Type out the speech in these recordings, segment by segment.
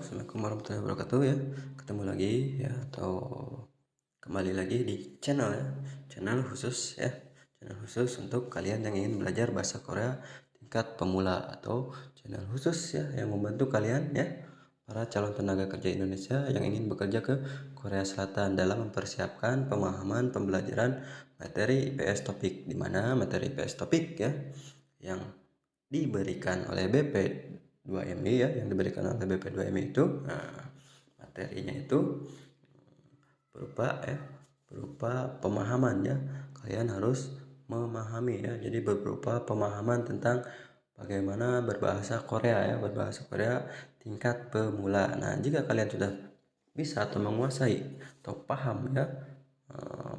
Assalamualaikum warahmatullahi wabarakatuh ya. Ketemu lagi ya atau kembali lagi di channel ya. Channel khusus ya. Channel khusus untuk kalian yang ingin belajar bahasa Korea tingkat pemula atau channel khusus ya yang membantu kalian ya para calon tenaga kerja Indonesia yang ingin bekerja ke Korea Selatan dalam mempersiapkan pemahaman pembelajaran materi IPS topik, di mana materi IPS topik ya yang diberikan oleh BP 2MI ya, yang diberikan oleh BP 2MI itu materinya itu berupa pemahaman ya. Kalian harus memahami ya. Jadi berupa pemahaman tentang bagaimana berbahasa Korea ya, berbahasa Korea tingkat pemula. Nah, jika kalian sudah bisa atau menguasai atau paham ya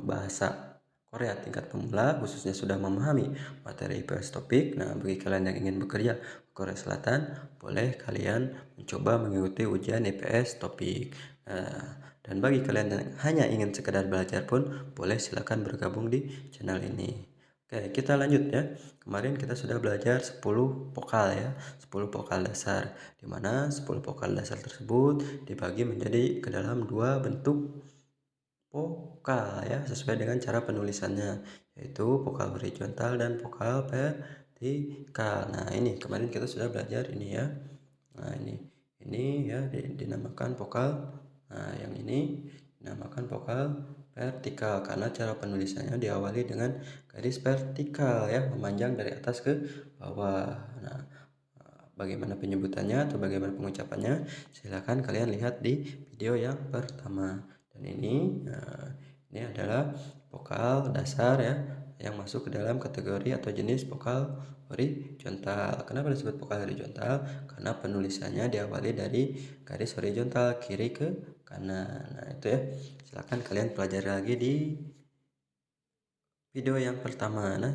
bahasa Korea tingkat pemula, khususnya sudah memahami materi IPS topik. Nah, bagi kalian yang ingin bekerja ke Korea Selatan, boleh kalian mencoba mengikuti ujian IPS topik. Dan bagi kalian yang hanya ingin sekedar belajar pun, boleh silakan bergabung di channel ini. Oke, kita lanjut ya. Kemarin kita sudah belajar 10 vokal ya, 10 vokal dasar, di mana 10 vokal dasar tersebut dibagi menjadi ke dalam dua bentuk vokal ya, sesuai dengan cara penulisannya, yaitu vokal horizontal dan vokal vertikal. Nah, ini kemarin kita sudah belajar ini ya. Nah, ini ya dinamakan vokal. Nah, yang ini dinamakan vokal vertikal karena cara penulisannya diawali dengan garis vertikal ya, memanjang dari atas ke bawah. Nah, bagaimana penyebutannya atau bagaimana pengucapannya, silahkan kalian lihat di video yang pertama. Dan ini adalah vokal dasar ya, yang masuk ke dalam kategori atau jenis vokal horizontal. Kenapa disebut vokal horizontal? Karena penulisannya diawali dari garis horizontal kiri ke kanan. Nah, itu ya. Silahkan kalian pelajari lagi di video yang pertama. Nah,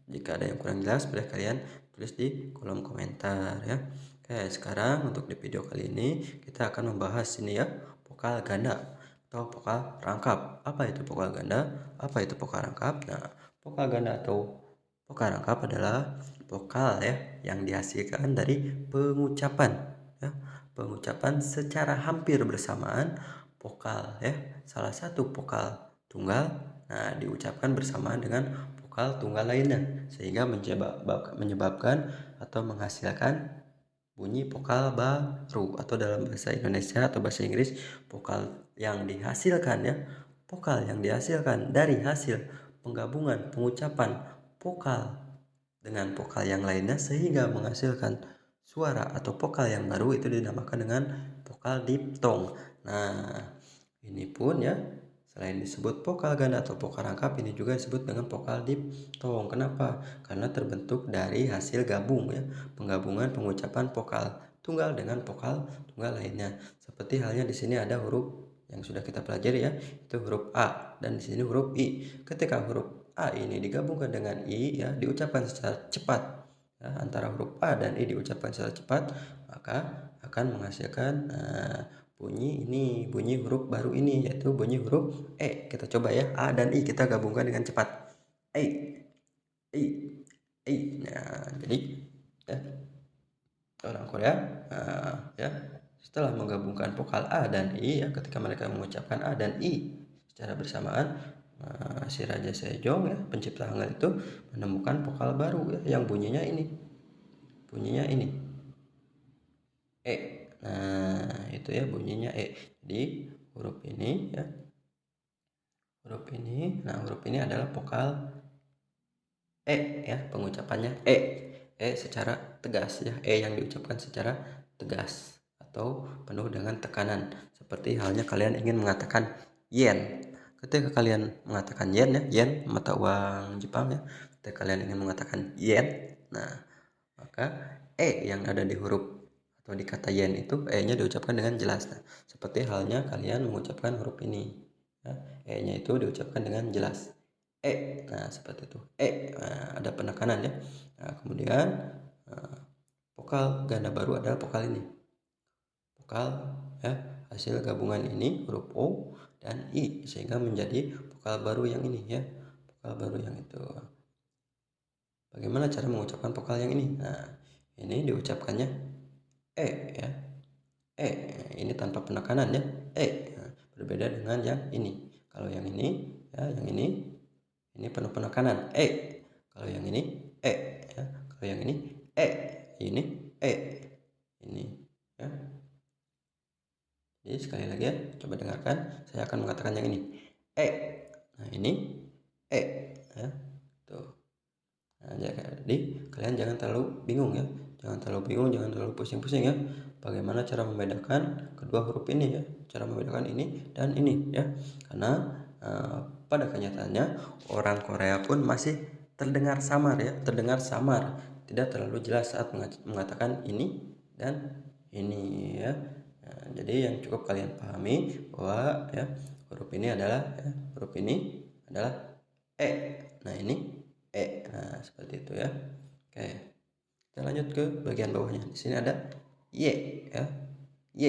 jika ada yang kurang jelas, boleh kalian tulis di kolom komentar ya. Oke, sekarang untuk di video kali ini kita akan membahas ini ya, vokal ganda atau vokal rangkap. Apa itu vokal ganda? Apa itu vokal rangkap? Nah, vokal ganda atau vokal rangkap adalah vokal ya yang dihasilkan dari pengucapan ya. Pengucapan secara hampir bersamaan vokal ya. Salah satu vokal tunggal diucapkan bersamaan dengan vokal tunggal lainnya, sehingga menyebabkan atau menghasilkan bunyi vokal baru, atau dalam bahasa Indonesia atau bahasa Inggris vokal yang dihasilkan ya, vokal yang dihasilkan dari hasil penggabungan pengucapan vokal dengan vokal yang lainnya sehingga menghasilkan suara atau vokal yang baru, itu dinamakan dengan vokal diftong. Nah, ini pun ya, selain disebut vokal ganda atau vokal rangkap, ini juga disebut dengan vokal diftong. Kenapa? Karena terbentuk dari hasil gabung ya, penggabungan pengucapan vokal tunggal dengan vokal tunggal lainnya. Seperti halnya di sini ada huruf yang sudah kita pelajari ya, itu huruf A, dan di sini huruf I. Ketika huruf A ini digabungkan dengan I ya, diucapkan secara cepat ya, antara huruf A dan I diucapkan secara cepat, maka akan menghasilkan bunyi huruf baru ini, yaitu bunyi huruf E. Kita coba ya, A dan I kita gabungkan dengan cepat. E, I, I. Nah, jadi ya, orang Korea ya, setelah menggabungkan vokal A dan I ya, ketika mereka mengucapkan A dan I secara bersamaan, si Raja Sejong ya, pencipta Hangul itu menemukan vokal baru ya, yang bunyinya ini E. Nah, itu ya bunyinya E. Jadi huruf ini ya, huruf ini adalah vokal E ya, pengucapannya E. E secara tegas ya, E yang diucapkan secara tegas atau penuh dengan tekanan. Seperti halnya kalian ingin mengatakan yen. Ketika kalian mengatakan yen ya, yen mata uang Jepang ya. Ketika kalian ingin mengatakan yen, nah maka E yang ada di huruf atau di kata yen itu, E-nya diucapkan dengan jelas. Nah, seperti halnya kalian mengucapkan huruf ini ya, E-nya itu diucapkan dengan jelas. Nah seperti itu. Nah, ada penekanan ya. Nah, kemudian vokal ganda baru adalah vokal ini. Vokal ya, hasil gabungan ini huruf O dan I sehingga menjadi vokal baru yang ini ya. Vokal baru yang itu. Bagaimana cara mengucapkan vokal yang ini? Nah, ini diucapkannya E ya. E. Ini tanpa penekanan ya, E. Nah, berbeda dengan yang ini. Kalau yang ini ya, yang ini penuh penekanan, E. Kalau yang ini E ya. Kalau yang ini E. Ini E. Ini ya. Jadi sekali lagi ya, coba dengarkan. Saya akan mengatakan yang ini. E. Nah, ini E ya. Tuh. Nah, jadi kalian jangan terlalu bingung ya. Jangan terlalu bingung, jangan terlalu pusing-pusing ya. Bagaimana cara membedakan kedua huruf ini ya. Cara membedakan ini dan ini ya. Karena pada kenyataannya orang Korea pun masih terdengar samar ya. Terdengar samar. Tidak terlalu jelas saat mengatakan ini dan ini ya. Nah, jadi yang cukup kalian pahami bahwa ya huruf ini adalah E. Nah, ini E. Nah, seperti itu ya. Oke. Kita lanjut ke bagian bawahnya. Di sini ada Y ya. Y.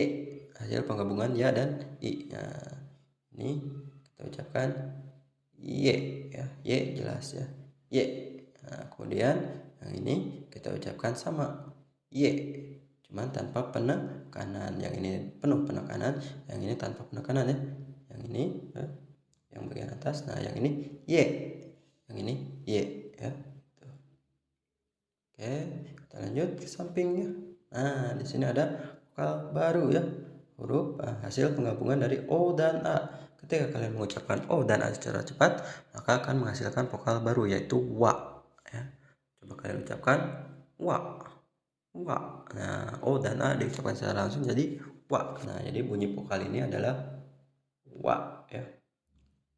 Hasil penggabungan ya dan I. Nah, ini kita ucapkan Y ya. Y jelas ya. Y. Nah, kemudian yang ini kita ucapkan sama Y. Cuman tanpa penekanan. Yang ini penuh penekanan, yang ini tanpa penekanan ya. Yang ini ya. Yang bagian atas. Nah, yang ini Y. Yang ini Y ya. Tuh. Oke, kita lanjut ke sampingnya. Nah, di sini ada vokal baru ya. Huruf hasil penggabungan dari O dan A. Ketika kalian mengucapkan O dan A secara cepat, maka akan menghasilkan vokal baru yaitu wa ya. Coba kalian ucapkan wa. Wa. Nah, O dan A diucapkan secara langsung jadi wa. Nah, jadi bunyi vokal ini adalah wa ya.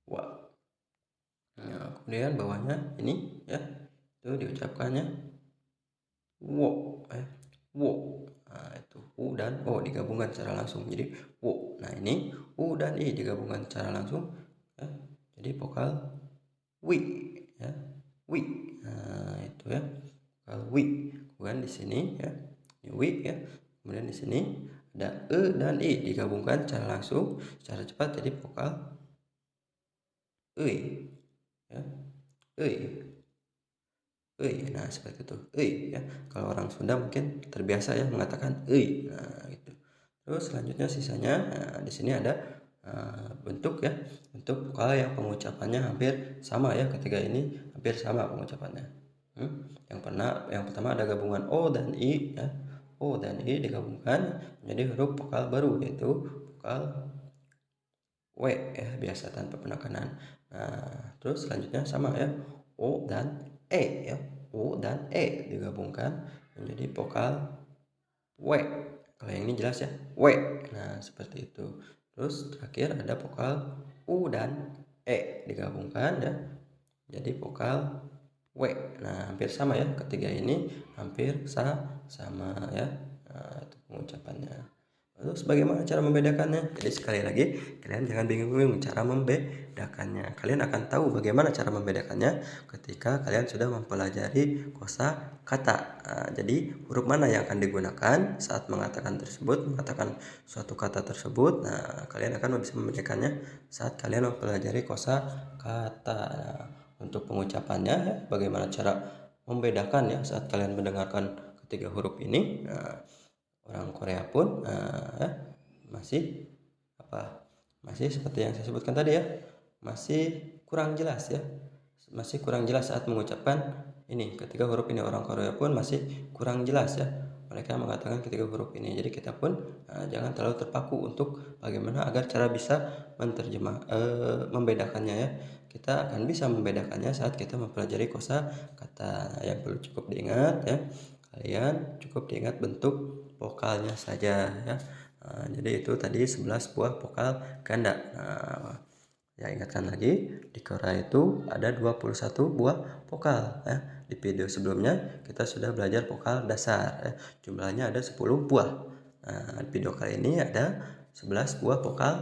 Wa. Nah, kemudian bawahnya ini ya. Itu diucapkannya wo ya. Wo. Nah, itu U dan O digabungkan secara langsung jadi wo. Nah, ini U dan I digabungkan secara langsung ya. Jadi vokal wi ya. Wi. Nah, itu ya. Vokal wi. Kemudian di sini ya. Ini wi ya. Kemudian di sini ada E dan I digabungkan secara langsung secara cepat jadi vokal E ya. E. Nah, seperti itu. Ya. Kalau orang Sunda mungkin terbiasa ya mengatakan Nah, gitu. Terus selanjutnya sisanya di sini ada bentuk ya. Bentuk vokal yang pengucapannya hampir sama ya. Ketiga ini hampir sama pengucapannya. Yang pertama ada gabungan O dan I ya. O dan I digabungkan menjadi huruf vokal baru yaitu vokal W ya, biasa tanpa penekanan. Nah, terus selanjutnya sama ya. O dan E ya. O dan E digabungkan menjadi vokal W. Kalau yang ini jelas ya. W. Nah, seperti itu. Terus terakhir ada vokal U dan E digabungkan ya. Jadi vokal W. Nah, hampir sama ya. Ketiga ini hampir sama ya. Nah, itu pengucapannya. Terus bagaimana cara membedakannya? Jadi sekali lagi, kalian jangan bingung-bingung cara membedakannya. Kalian akan tahu bagaimana cara membedakannya ketika kalian sudah mempelajari kosa kata. Nah, jadi huruf mana yang akan digunakan saat mengatakan suatu kata tersebut. Nah, kalian akan bisa membedakannya saat kalian mempelajari kosa kata. Nah, untuk pengucapannya, bagaimana cara membedakan ya saat kalian mendengarkan ketiga huruf ini. Nah, orang Korea pun masih seperti yang saya sebutkan tadi ya, masih kurang jelas ya, saat mengucapkan ini ketiga huruf ini. Orang Korea pun masih kurang jelas ya mereka mengatakan ketiga huruf ini. Jadi kita pun jangan terlalu terpaku untuk bagaimana agar cara bisa membedakannya ya. Kita akan bisa membedakannya saat kita mempelajari kosa kata. Yang perlu cukup diingat ya, kalian cukup diingat bentuk vokalnya saja ya. Jadi itu tadi 11 buah vokal ganda. Ya, ingatkan lagi, di Korea itu ada 21 buah vokal ya. Di video sebelumnya kita sudah belajar vokal dasar ya. Jumlahnya ada 10 buah. Nah, di video kali ini ada 11 buah vokal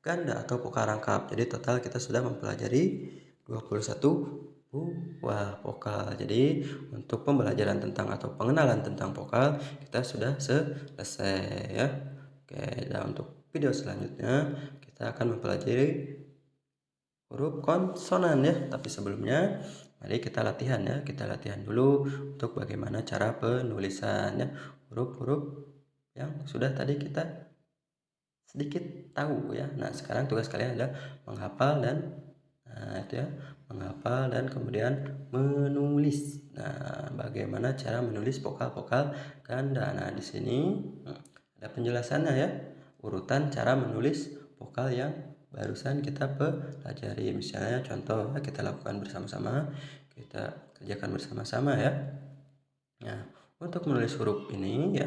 ganda atau vokal rangkap. Jadi total kita sudah mempelajari 21 buah vokal. Jadi untuk pembelajaran tentang atau pengenalan tentang vokal kita sudah selesai ya. Oke, dan untuk video selanjutnya kita akan mempelajari huruf konsonan ya. Tapi sebelumnya mari kita latihan ya. Kita latihan dulu untuk bagaimana cara penulisannya huruf-huruf yang sudah tadi kita sedikit tahu ya. Nah, sekarang tugas kalian adalah menghafal dan itu ya, menghafal dan kemudian menulis. Nah, bagaimana cara menulis vokal-vokal ganda? Nah, di sini ada penjelasannya ya. Urutan cara menulis vokal yang barusan kita pelajari. Misalnya contoh ya, kita lakukan bersama-sama, kita kerjakan bersama-sama ya. Nah, untuk menulis huruf ini ya,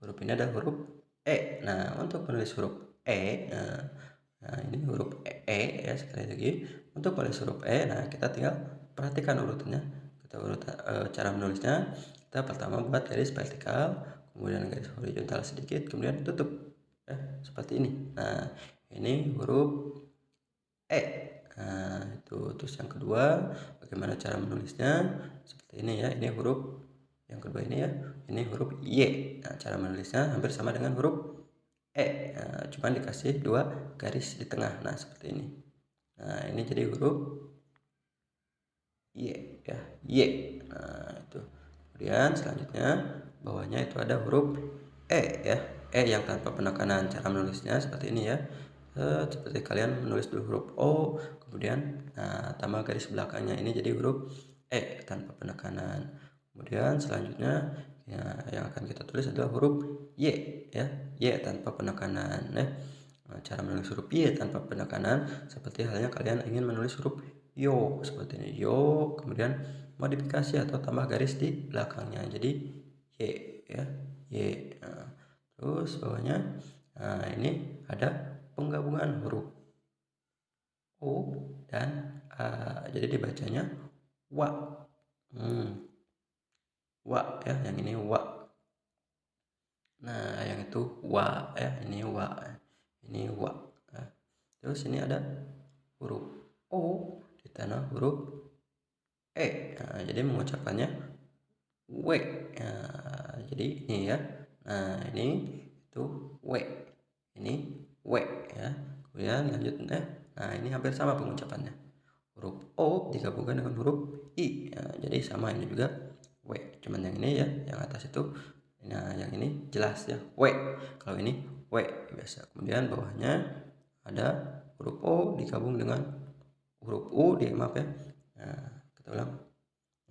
huruf ini ada huruf E. Nah, untuk menulis huruf E, nah ini huruf E ya, sekali lagi. Untuk menulis huruf E, nah kita tinggal perhatikan urutannya. Kita cara menulisnya. Kita pertama buat garis vertikal, kemudian garis horizontal sedikit, kemudian tutup. Seperti ini. Nah, ini huruf E. Nah, itu. Terus yang kedua, bagaimana cara menulisnya? Seperti ini ya. Ini huruf yang kedua ini ya. Ini huruf Y. Nah, cara menulisnya hampir sama dengan huruf E. Nah, cuman dikasih dua garis di tengah. Nah, seperti ini. Nah, ini jadi huruf Y ya. Y. Nah, itu. Kemudian selanjutnya bawahnya itu ada huruf E ya. E yang tanpa penekanan. Cara menulisnya seperti ini ya. Seperti kalian menulis dulu huruf O, kemudian tambah garis belakangnya, ini jadi huruf E tanpa penekanan. Kemudian selanjutnya ya, yang akan kita tulis adalah huruf Y ya. Y tanpa penekanan ya. Nah, cara menulis huruf Y tanpa penekanan seperti halnya kalian ingin menulis huruf Yo, seperti ini. Yo, kemudian modifikasi atau tambah garis di belakangnya, jadi Y ya. Y. Nah, terus bawahnya, nah ini ada penggabungan huruf O dan A, jadi dibacanya wa. Wa ya, yang ini wa. Nah, yang itu wa ya, ini wa. Ini wa. Nah, terus ini ada huruf O di tanah huruf E. Nah, jadi mengucapkannya W. Nah, jadi ini ya. Nah, ini itu W. Ini W ya. Kemudian lanjut ya. Nah, ini hampir sama pengucapannya. Huruf O digabungkan dengan huruf I. Nah, jadi sama ini juga W. Cuman yang ini ya, yang atas itu. Nah, yang ini jelas ya, W. Kalau ini W biasa. Kemudian bawahnya ada huruf O digabung dengan huruf U, maaf ya. Nah, kita ulang.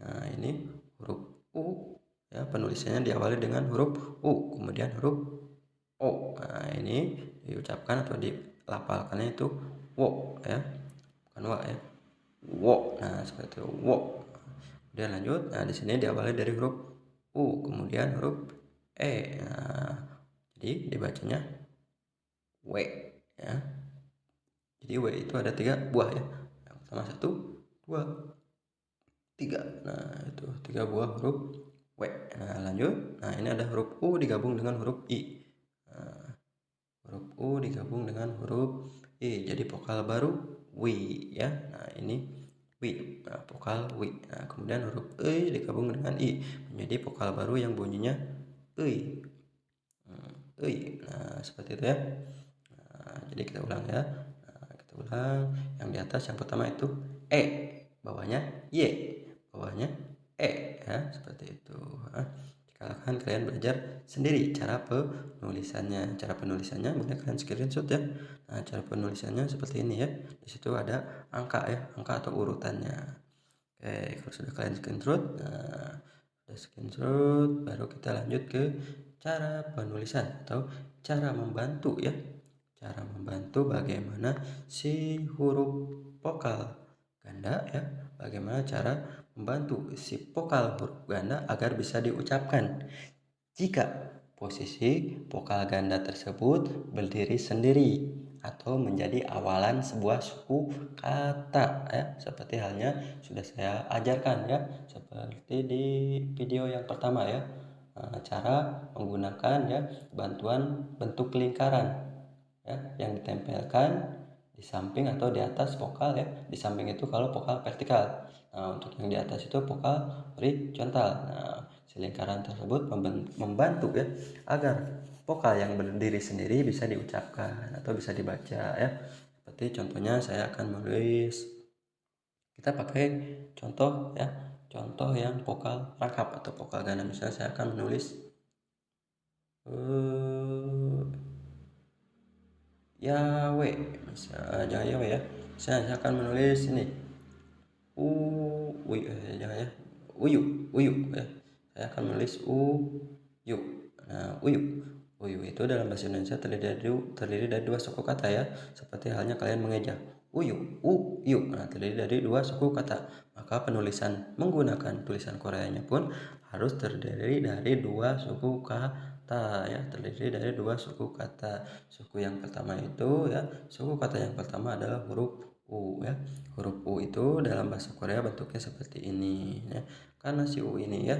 Nah, ini huruf U ya, penulisannya diawali dengan huruf U, kemudian huruf O. Nah, ini diucapkan atau dilafalkannya itu wo ya, bukan wa ya. Wo. Nah, seperti itu, wo. Kemudian lanjut. Nah, di sini diawali dari huruf U, kemudian huruf E. Nah, jadi dibacanya W ya. Jadi W itu ada 3 buah ya. Yang pertama 1, 2, 3. Nah, itu 3 buah huruf W. Nah, lanjut. Nah, ini ada huruf U digabung dengan huruf I. Nah, huruf U digabung dengan huruf I, jadi vokal baru wi ya. Nah, ini wi. Nah, vokal wi. Nah, kemudian huruf E digabung dengan I menjadi vokal baru yang bunyinya EI. EI. Nah, seperti itu ya. Nah, jadi kita ulang ya. Nah, kita ulang. Yang di atas yang pertama itu E, bawahnya Y, bawahnya E ya, seperti itu. Nah, silakan kalian belajar sendiri cara penulisannya. Cara penulisannya boleh kalian screenshot ya. Nah, cara penulisannya seperti ini ya. Di situ ada angka ya, angka atau urutannya. Oke, kalau sudah kalian screenshot, nah sudah screenshot, baru kita lanjut ke cara penulisan atau cara membantu ya. Cara membantu bagaimana si huruf vokal ganda ya, bagaimana cara membantu si vokal huruf ganda agar bisa diucapkan jika posisi vokal ganda tersebut berdiri sendiri atau menjadi awalan sebuah suku kata ya, seperti halnya sudah saya ajarkan ya, seperti di video yang pertama ya. Cara menggunakan ya bantuan bentuk lingkaran ya, yang ditempelkan di samping atau di atas vokal ya. Di samping itu kalau vokal vertikal. Nah, untuk yang di atas itu vokal horizontal. Nah, si lingkaran tersebut membantu ya agar vokal yang berdiri sendiri bisa diucapkan atau bisa dibaca ya. Seperti contohnya saya akan menulis, kita pakai contoh ya, contoh yang vokal rangkap atau vokal ganda. Misalnya saya akan menulis Yawe. Jangan Yawe ya. Saya akan menulis ini. Jangan ya. Uyu ya. Saya akan menulis uyu. Nah, uyu. Uyu itu dalam bahasa Indonesia terdiri dari dua suku kata ya. Seperti halnya kalian mengeja. Uyu. Nah, terdiri dari dua suku kata. Maka penulisan menggunakan tulisan Koreanya pun harus terdiri dari dua suku kata ya. Terdiri dari dua suku kata. Suku yang pertama itu ya. Suku kata yang pertama adalah huruf U ya. Huruf U itu dalam bahasa Korea bentuknya seperti ini ya. Karena si U ini ya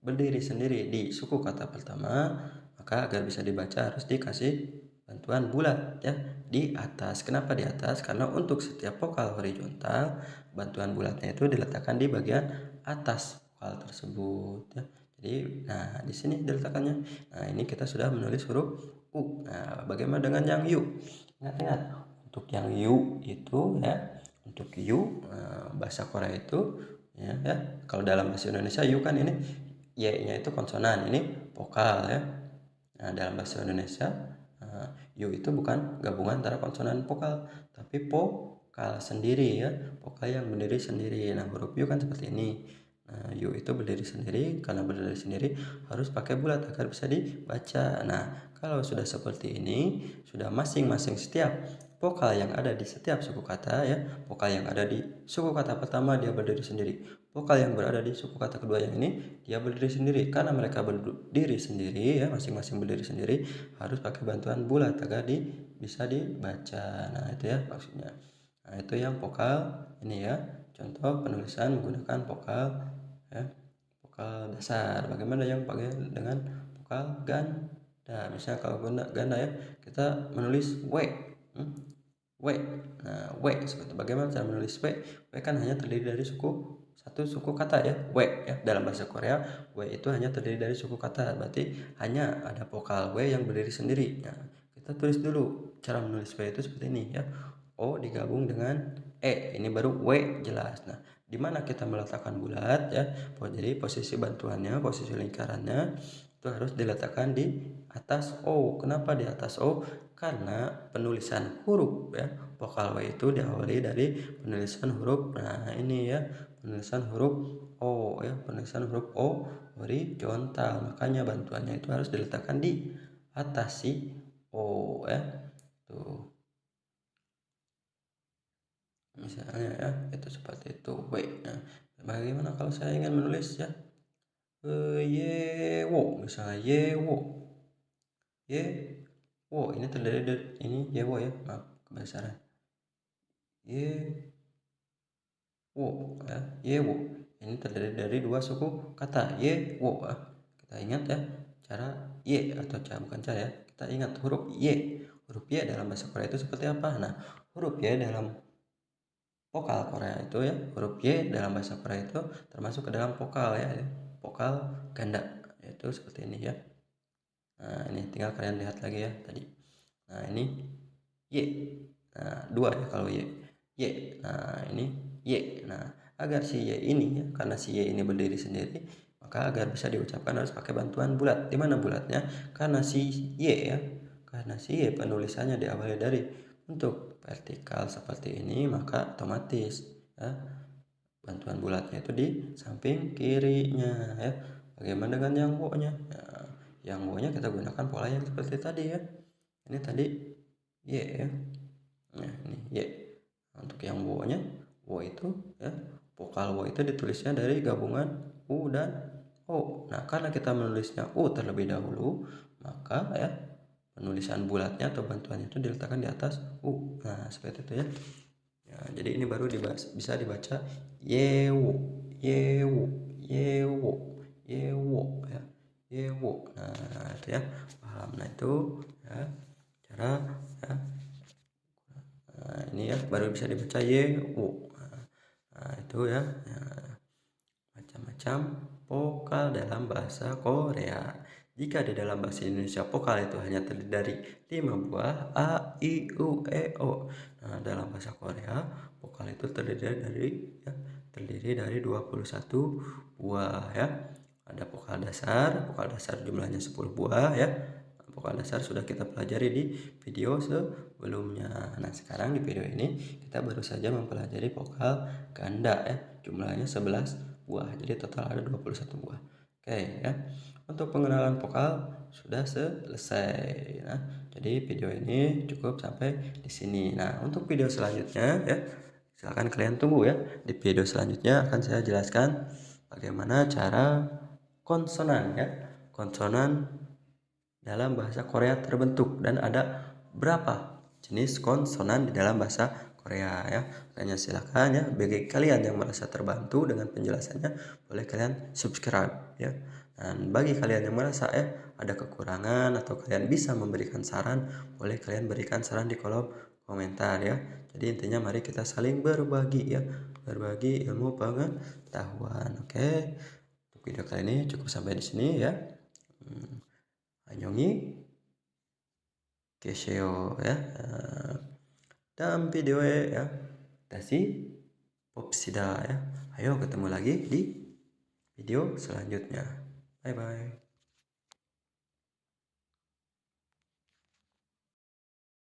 berdiri sendiri di suku kata pertama, maka agar bisa dibaca harus dikasih bantuan bulat ya di atas. Kenapa di atas? Karena untuk setiap vokal horizontal, bantuan bulatnya itu diletakkan di bagian atas vokal tersebut ya. Jadi, nah di sini diletakkannya. Nah, ini kita sudah menulis huruf U. Nah, bagaimana dengan yang U? Ingat-ingat, untuk yang U itu ya, untuk U bahasa Korea itu ya, kalau dalam bahasa Indonesia U kan ini Y-nya itu konsonan, ini vokal ya. Nah, dalam bahasa Indonesia U itu bukan gabungan antara konsonan vokal, tapi vokal sendiri ya, vokal yang berdiri sendiri. Nah, huruf U kan seperti ini. Nah, U itu berdiri sendiri, karena berdiri sendiri harus pakai bulat agar bisa dibaca. Nah, kalau sudah seperti ini, sudah masing-masing setiap vokal yang ada di setiap suku kata ya, vokal yang ada di suku kata pertama dia berdiri sendiri. Vokal yang berada di suku kata kedua yang ini dia berdiri sendiri. Karena mereka berdiri sendiri ya, masing-masing berdiri sendiri, harus pakai bantuan bulat agar bisa dibaca. Nah, itu ya maksudnya. Nah, itu yang vokal ini ya. Contoh penulisan menggunakan vokal ya, vokal dasar. Bagaimana yang pakai dengan vokal ganda? Misalnya kalau ganda ya, kita menulis W. W. Nah, W seperti bagaimana cara menulis W? W kan hanya terdiri dari satu suku kata ya, W ya. Dalam bahasa Korea, W itu hanya terdiri dari suku kata. Berarti hanya ada vokal W yang berdiri sendiri. Nah, kita tulis dulu cara menulis W itu seperti ini ya. O digabung dengan E. Ini baru W jelas. Nah, di mana kita meletakkan bulat ya? Jadi posisi bantuannya, posisi lingkarannya itu harus diletakkan di atas O. Kenapa di atas O? Karena penulisan huruf ya, vokal W itu diawali dari penulisan huruf. Nah, ini ya, penulisan huruf O ya, penulisan huruf O horizontal. Makanya bantuannya itu harus diletakkan di atas si O ya. Tuh. Misalnya ya, itu seperti itu W. Nah, bagaimana kalau saya ingin menulis ya? Yewo, misalnya Yewo. Yewo, ini terdiri dari ini Yewo ya, maaf kebesaran. Yewo ya, Yewo. Ini terdiri dari dua suku kata Yewo. Kita ingat ya, cara Y atau bukan cara ya. Kita ingat huruf Y. Huruf Y dalam bahasa Korea itu seperti apa? Nah, huruf Y dalam vokal Korea itu ya, huruf Y dalam bahasa Korea itu termasuk ke dalam vokal ya, vokal ganda, yaitu seperti ini ya. Nah, ini tinggal kalian lihat lagi ya tadi. Nah, ini Y. Nah, dua ya kalau Y. Nah, ini Y. Nah, agar si Y ini ya, karena si Y ini berdiri sendiri, maka agar bisa diucapkan harus pakai bantuan bulat. Di mana bulatnya? Karena si Y ya. Karena si Y penulisannya diawali dari bentuk vertikal seperti ini, maka otomatis ya bantuan bulatnya itu di samping kirinya ya. Bagaimana dengan yang wo-nya? Nah, yang wo-nya kita gunakan pola yang seperti tadi ya. Ini tadi Y ya. Nah, ini Y. Untuk yang wo-nya, wo itu ya, vokal wo itu ditulisnya dari gabungan U dan O. Nah, karena kita menulisnya U terlebih dahulu, maka ya penulisan bulatnya atau bantuannya itu diletakkan di atas U. Nah, seperti itu ya. Ya, jadi ini baru bisa dibaca yewo, yewo, yewo, yewo ya. Yewo. Nah, itu ya. Paham. Nah, itu ya cara ya. Nah, ini ya baru bisa dibaca yewo. Nah, itu ya. Macam-macam vokal dalam bahasa Korea. Jika di dalam bahasa Indonesia vokal itu hanya terdiri dari 5 buah, A, I, U, E, O. Nah, dalam bahasa Korea vokal itu terdiri dari 21 buah ya. Ada vokal dasar jumlahnya 10 buah ya. vokal dasar sudah kita pelajari di video sebelumnya. Nah, sekarang di video ini kita baru saja mempelajari vokal ganda ya. Jumlahnya 11 buah. Jadi total ada 21 buah. Oke ya. Untuk pengenalan vokal sudah selesai. Nah, jadi video ini cukup sampai di sini. Nah, untuk video selanjutnya ya, silakan kalian tunggu ya. Di video selanjutnya akan saya jelaskan bagaimana cara konsonan ya. Konsonan dalam bahasa Korea terbentuk dan ada berapa jenis konsonan di dalam bahasa Korea ya. Makanya silakan ya, bagi kalian yang merasa terbantu dengan penjelasannya, boleh kalian subscribe ya. Dan bagi kalian yang merasa ada kekurangan atau kalian bisa memberikan saran, boleh kalian berikan saran di kolom komentar ya. Jadi intinya mari kita saling berbagi ya, berbagi ilmu pengetahuan. Oke. Untuk video kali ini cukup sampai di sini ya. Annyeonghi 계세요 ya. Dalam video ya. 다시 봅시다 ya. Ayo ketemu lagi di video selanjutnya. Bye bye.